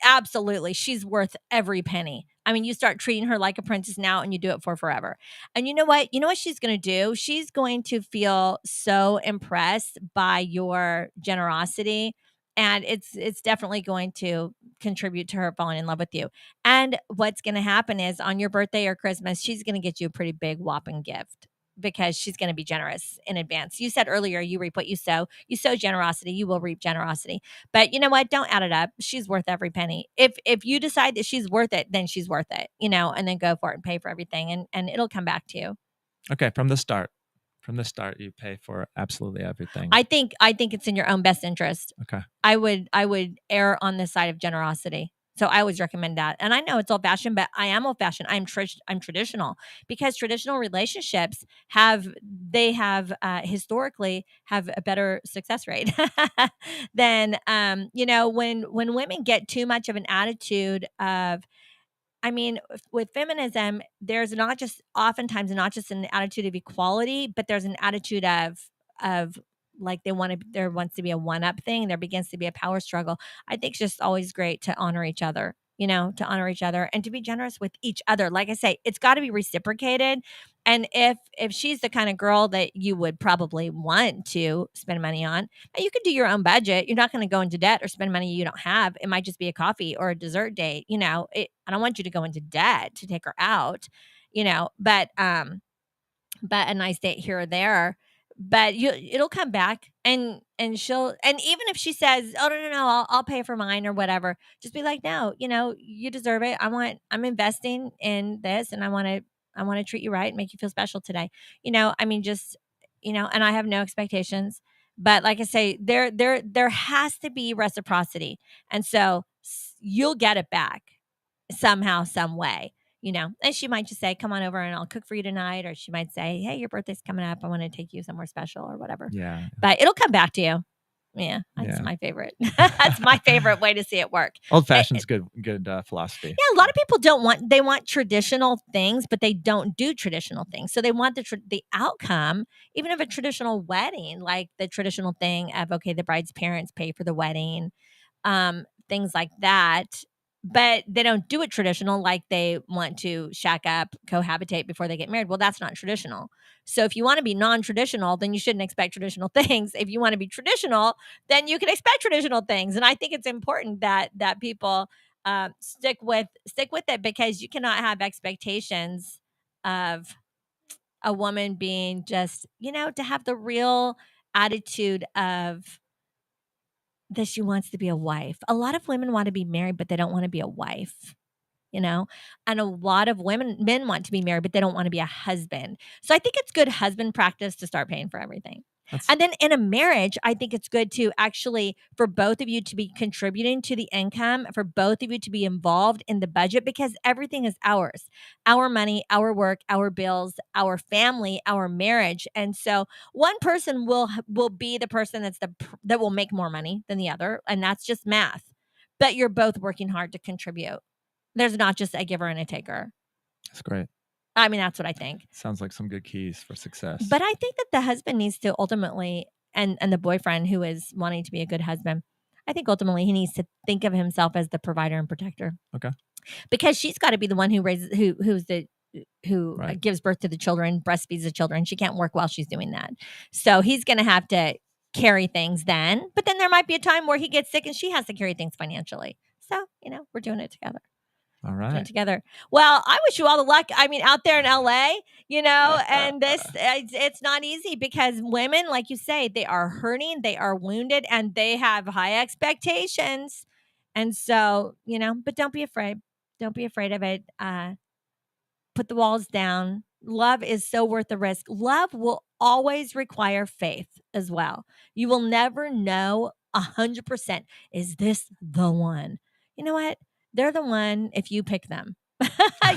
absolutely, she's worth every penny. I mean, you start treating her like a princess now and you do it for forever. And you know what? You know what she's going to do? She's going to feel so impressed by your generosity. And it's definitely going to contribute to her falling in love with you. And what's going to happen is on your birthday or Christmas, she's going to get you a pretty big whopping gift because she's going to be generous in advance. You said earlier, you reap what you sow. You sow generosity, you will reap generosity. But you know what? Don't add it up. She's worth every penny. If you decide that she's worth it, then she's worth it, and then go for it and pay for everything and it'll come back to you. Okay, from the start, you pay for absolutely everything. I think it's in your own best interest. Okay. I would err on the side of generosity. So I always recommend that. And I know it's old fashioned, but I am old fashioned. I'm traditional because traditional relationships have historically have a better success rate than when women get too much of an attitude of, I mean, with feminism, there's oftentimes not just an attitude of equality, but there's an attitude of like there wants to be a one-up thing. There begins to be a power struggle. I think it's just always great to honor each other, to honor each other and to be generous with each other. Like I say, it's got to be reciprocated. And if she's the kind of girl that you would probably want to spend money on, you could do your own budget. You're not going to go into debt or spend money you don't have. It might just be a coffee or a dessert date. I don't want you to go into debt to take her out, but a nice date here or there. But it'll come back and she'll, and even if she says, oh no, I'll pay for mine or whatever, just be like, no, you deserve it. I'm investing in this and I want to treat you right and make you feel special today. I mean, just, and I have no expectations, but like I say, there has to be reciprocity. And so you'll get it back somehow, some way. And she might just say, come on over and I'll cook for you tonight. Or she might say, hey, your birthday's coming up. I want to take you somewhere special or whatever. Yeah. But it'll come back to you. Yeah. That's my favorite. That's my favorite way to see it work. Old fashioned's good philosophy. Yeah. A lot of people they want traditional things, but they don't do traditional things. So they want the outcome, even of a traditional wedding, like the traditional thing of, okay, the bride's parents pay for the wedding, things like that. But they don't do it traditional, like they want to shack up, cohabitate before they get married. Well, that's not traditional. So if you want to be non-traditional, then you shouldn't expect traditional things. If you want to be traditional, then you can expect traditional things. And I think it's important that people stick with it, because you cannot have expectations of a woman being just, to have the real attitude of that she wants to be a wife. A lot of women want to be married, but they don't want to be a wife, and a lot of men want to be married, but they don't want to be a husband. So I think it's good husband practice to start paying for everything. And then in a marriage, I think it's good to actually, for both of you to be contributing to the income, for both of you to be involved in the budget, because everything is ours, our money, our work, our bills, our family, our marriage. And so one person will be the person that will make more money than the other. And that's just math, but you're both working hard to contribute. There's not just a giver and a taker. That's great. I mean, that's what I think. Sounds like some good keys for success. But I think that the husband needs to ultimately, and the boyfriend who is wanting to be a good husband, I think ultimately he needs to think of himself as the provider and protector. Okay. Because she's got to be the one who raises, who Right. gives birth to the children, breastfeeds the children. She can't work while she's doing that. So he's going to have to carry things then. But then there might be a time where he gets sick and she has to carry things financially. So, we're doing it together. All Get right. it together. Well, I wish you all the luck. I mean, out there in LA, and it's not easy because women, like you say, they are hurting, they are wounded, and they have high expectations. And so, but don't be afraid. Don't be afraid of it. Put the walls down. Love is so worth the risk. Love will always require faith as well. You will never know 100%. Is this the one? You know what? They're the one if you pick them.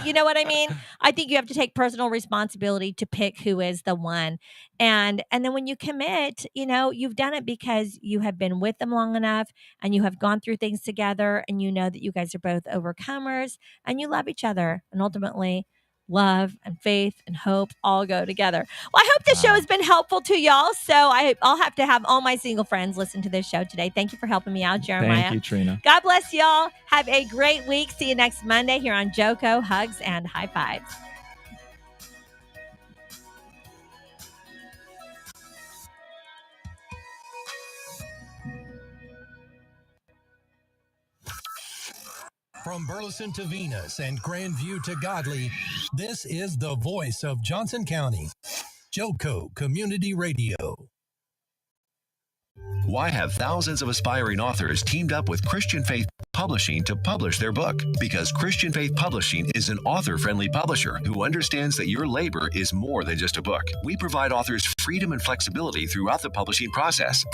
You know what I mean? I think you have to take personal responsibility to pick who is the one. And then when you commit, you've done it because you have been with them long enough and you have gone through things together and you know that you guys are both overcomers and you love each other. And ultimately, love and faith and hope all go together. Well, I hope this show has been helpful to y'all. So I'll have to have all my single friends listen to this show today. Thank you for helping me out, Jeremiah. Thank you, Trina. God bless y'all. Have a great week. See you next Monday here on Joko. Hugs and high fives. From Burleson to Venus and Grandview to Godley, this is the voice of Johnson County, Joko Community Radio. Why have thousands of aspiring authors teamed up with Christian Faith Publishing to publish their book? Because Christian Faith Publishing is an author-friendly publisher who understands that your labor is more than just a book. We provide authors freedom and flexibility throughout the publishing process.